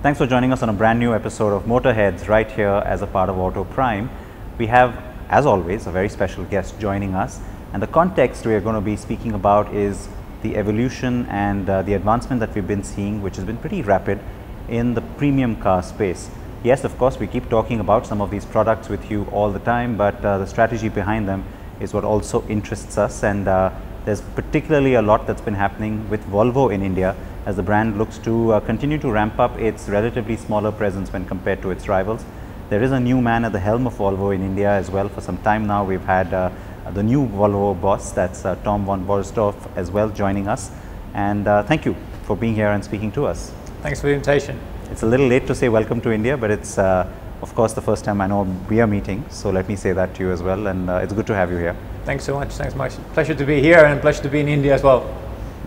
Thanks for joining us on a brand new episode of Motorheads right here as a part of Auto Prime. We have, as always, a very special guest joining us, and the context we are going to be speaking about is the evolution and the advancement that we've been seeing, which has been pretty rapid in the premium car space. Yes, of course, we keep talking about some of these products with you all the time, but the strategy behind them is what also interests us, and there's particularly a lot that's been happening with Volvo in India as the brand looks to continue to ramp up its relatively smaller presence when compared to its rivals. There is a new man at the helm of Volvo in India as well. For some time now, we've had the new Volvo boss, that's Tom Von Bonsdorff, as well joining us. And thank you for being here and speaking to us. Thanks for the invitation. It's a little late to say welcome to India, but it's of course the first time I know we are meeting, so let me say that to you as well, and it's good to have you here. Thanks so much. Thanks much. Pleasure to be here and pleasure to be in India as well.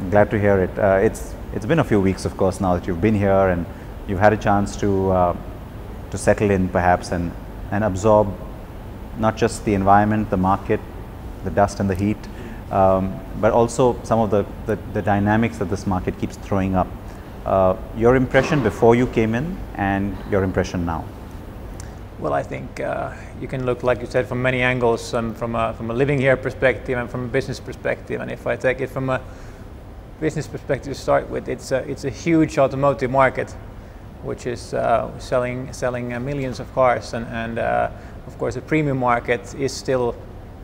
Glad to hear it. It's been a few weeks, of course, now that you've been here and you've had a chance to settle in perhaps and absorb not just the environment, the market, the dust and the heat, but also some of the dynamics that this market keeps throwing up. Your impression before you came in and your impression now? Well, I think you can look, like you said, from many angles, from a living here perspective and from a business perspective. And if I take it from a business perspective to start with, it's a huge automotive market, which is selling millions of cars, and of course the premium market is still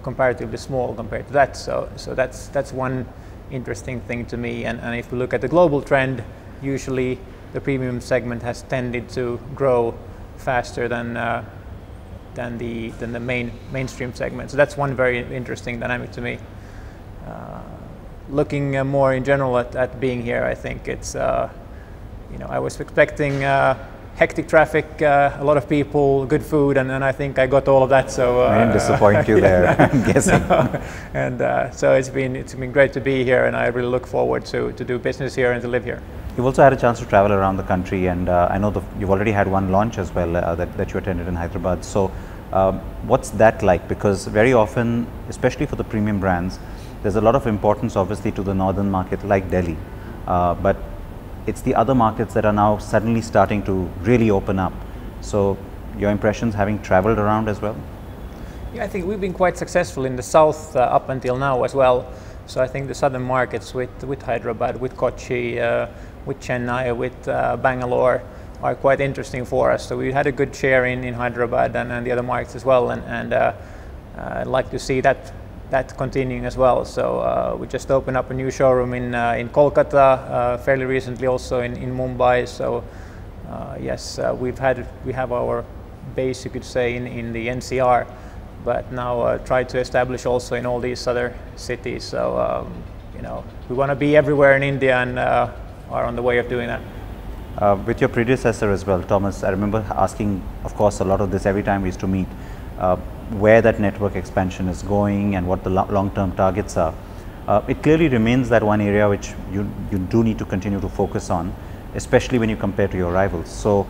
comparatively small compared to that. So that's one interesting thing to me. And if we look at the global trend, usually the premium segment has tended to grow faster than the mainstream segment. So that's one very interesting dynamic to me. Looking more in general at being here, I think it's I was expecting hectic traffic, a lot of people, good food, and I think I got all of that. So I didn't disappoint you there, I'm guessing. So it's been great to be here, and I really look forward to do business here and to live here. You've also had a chance to travel around the country, and I know you've already had one launch as well that you attended in Hyderabad. So what's that like? Because very often, especially for the premium brands, there's a lot of importance obviously to the northern market like Delhi, but it's the other markets that are now suddenly starting to really open up. So your impressions having traveled around as well? Yeah, I think we've been quite successful in the south up until now as well. So I think the southern markets with Hyderabad, with Kochi, with Chennai, with Bangalore are quite interesting for us. So we had a good share in Hyderabad and the other markets as well, and I'd like to see that continuing as well. So we just opened up a new showroom in Kolkata fairly recently, also in Mumbai. So yes, we have our base, you could say, in the NCR, but now try to establish also in all these other cities. So we want to be everywhere in India, and are on the way of doing that. With your predecessor as well, Thomas, I remember asking, of course, a lot of this every time we used to meet, where that network expansion is going and what the long-term targets are. It clearly remains that one area which you do need to continue to focus on, especially when you compare to your rivals. So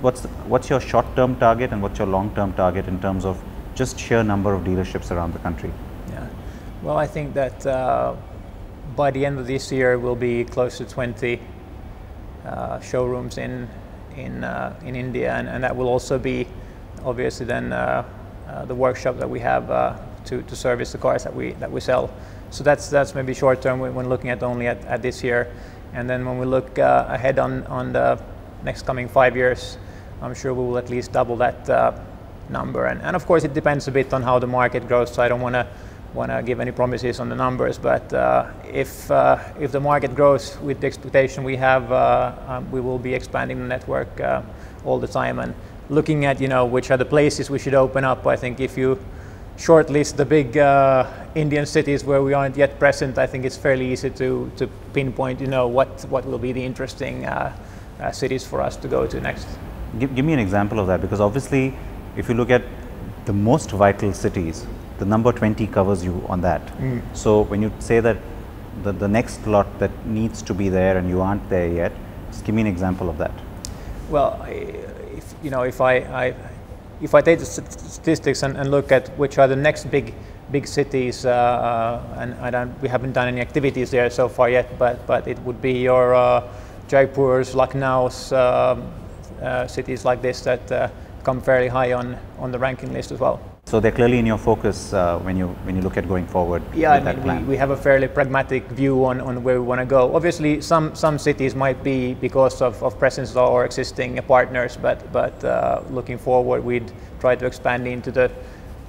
what's your short-term target and what's your long-term target in terms of just sheer number of dealerships around the country? Yeah, well, I think that by the end of this year we'll be close to 20 showrooms in India, and that will also be obviously then the workshop that we have to service the cars that we sell. So that's maybe short term when looking at only at this year, and then when we look ahead on the next coming 5 years, I'm sure we will at least double that number, and of course it depends a bit on how the market grows. So I don't want to give any promises on the numbers, but if the market grows with the expectation we have, we will be expanding the network all the time and looking at which are the places we should open up. I think if you shortlist the big Indian cities where we aren't yet present, I think it's fairly easy to pinpoint what will be the interesting cities for us to go to next. Give me an example of that, because obviously if you look at the most vital cities, the number 20 covers you on that. So when you say that the next lot that needs to be there and you aren't there yet, just give me an example of that. Well, if I take the statistics and look at which are the next big cities, and we haven't done any activities there so far yet, but it would be your Jaipurs, Lucknows, cities like this that come fairly high on the ranking list as well. So they're clearly in your focus when you look at going forward. Yeah, with that plan. we have a fairly pragmatic view on where we want to go. Obviously, some cities might be because of presence or existing partners, but looking forward, we'd try to expand into the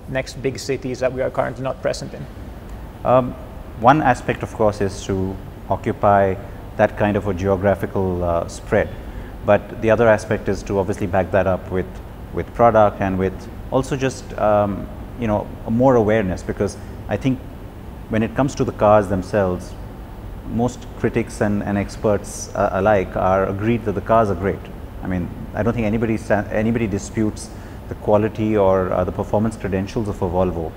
next big cities that we are currently not present in. One aspect, of course, is to occupy that kind of a geographical spread, but the other aspect is to obviously back that up with product and with also just more awareness, because I think when it comes to the cars themselves, most critics and experts alike are agreed that the cars are great. I mean, I don't think anybody disputes the quality or the performance credentials of a Volvo.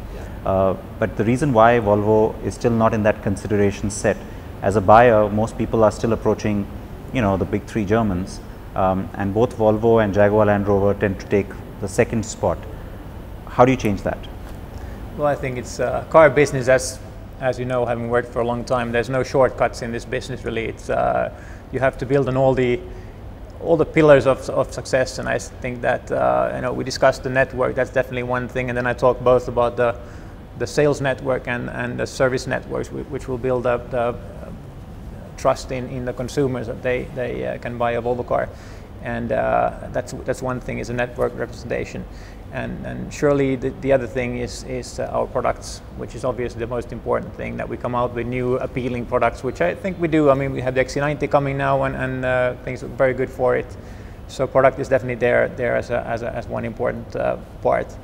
But the reason why Volvo is still not in that consideration set, as a buyer, most people are still approaching, the big three Germans, and both Volvo and Jaguar Land Rover tend to take the second spot. How do you change that? Well, I think it's car business, as you know, having worked for a long time. There's no shortcuts in this business, really. It's you have to build on all the pillars of success, and I think that we discussed the network. That's definitely one thing, and then I talked both about the sales network and the service networks, which will build up the trust in the consumers that they can buy a Volvo car, and that's one thing, is a network representation. And surely the other thing is our products, which is obviously the most important thing, that we come out with new appealing products, which I think we do. I mean, we have the XC90 coming now, and things look very good for it. So product is definitely there as one important part.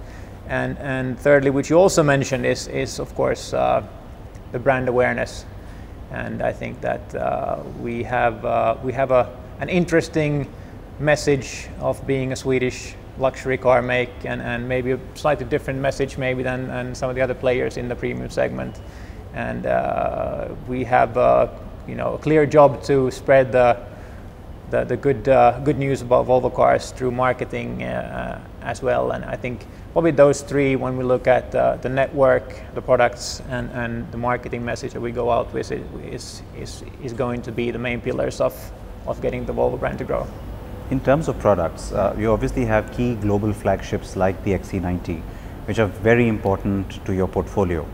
And thirdly, which you also mentioned, is of course the brand awareness. And I think that we have an interesting message of being a Swedish luxury car make, and maybe a slightly different message maybe than some of the other players in the premium segment. And we have a clear job to spread the good news about Volvo cars through marketing as well. And I think probably those three, when we look at the network, the products, and the marketing message that we go out with, is going to be the main pillars of getting the Volvo brand to grow. In terms of products, you obviously have key global flagships like the XC90, which are very important to your portfolio.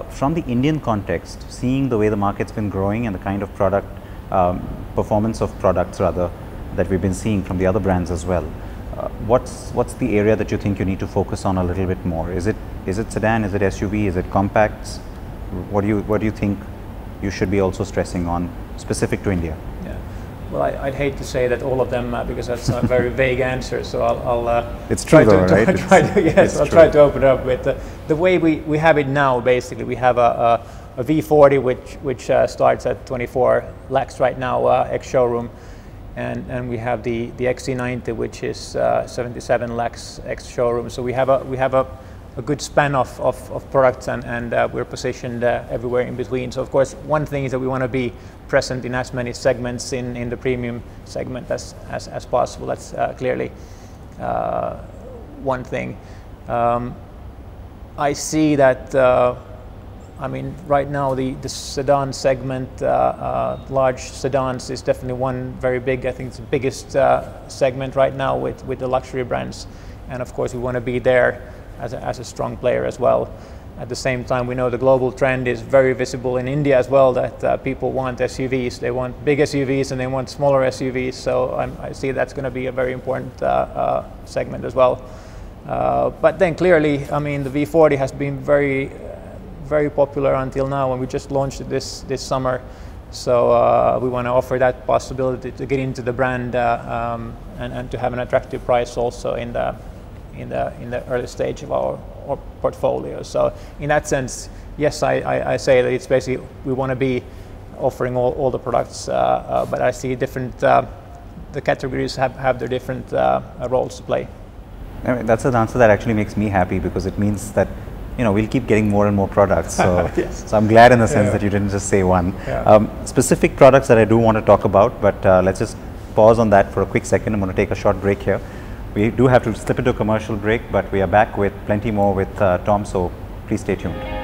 From the Indian context, seeing the way the market's been growing and the kind of product, performance of products rather, that we've been seeing from the other brands as well, what's the area that you think you need to focus on a little bit more? Is it sedan, is it SUV, is it compacts? What do you think you should be also stressing on specific to India? Well, I'd hate to say that all of them, because that's a very vague answer. So I'll it's true, though, right? I'll try to open it up with the way we have it now. Basically, we have a V40 which starts at 24 lakhs right now, ex showroom, and we have the XC90, which is 77 lakhs ex showroom. So we have a good span of products, and we're positioned everywhere in between. So of course, one thing is that we want to be present in as many segments in the premium segment as possible. That's clearly one thing. I see that right now the sedan segment, large sedans, is definitely one very big. I think it's the biggest segment right now with the luxury brands, and of course we want to be there as a strong player as well. At the same time, we know the global trend is very visible in India as well, that people want SUVs. They want big SUVs and they want smaller SUVs. So I see that's going to be a very important segment as well. But then clearly, the V40 has been very, very popular until now, and we just launched it this summer. So we want to offer that possibility to get into the brand and to have an attractive price also in the early stage of our portfolio. So in that sense, yes, I say that it's basically we want to be offering all the products, but I see different, the categories have their different roles to play. I mean, that's an answer that actually makes me happy, because it means that we'll keep getting more and more products. So, yes. So I'm glad in the sense that you didn't just say one. Yeah. Specific products that I do want to talk about, but let's just pause on that for a quick second. I'm going to take a short break here. We do have to slip into a commercial break, but we are back with plenty more with Tom, so please stay tuned.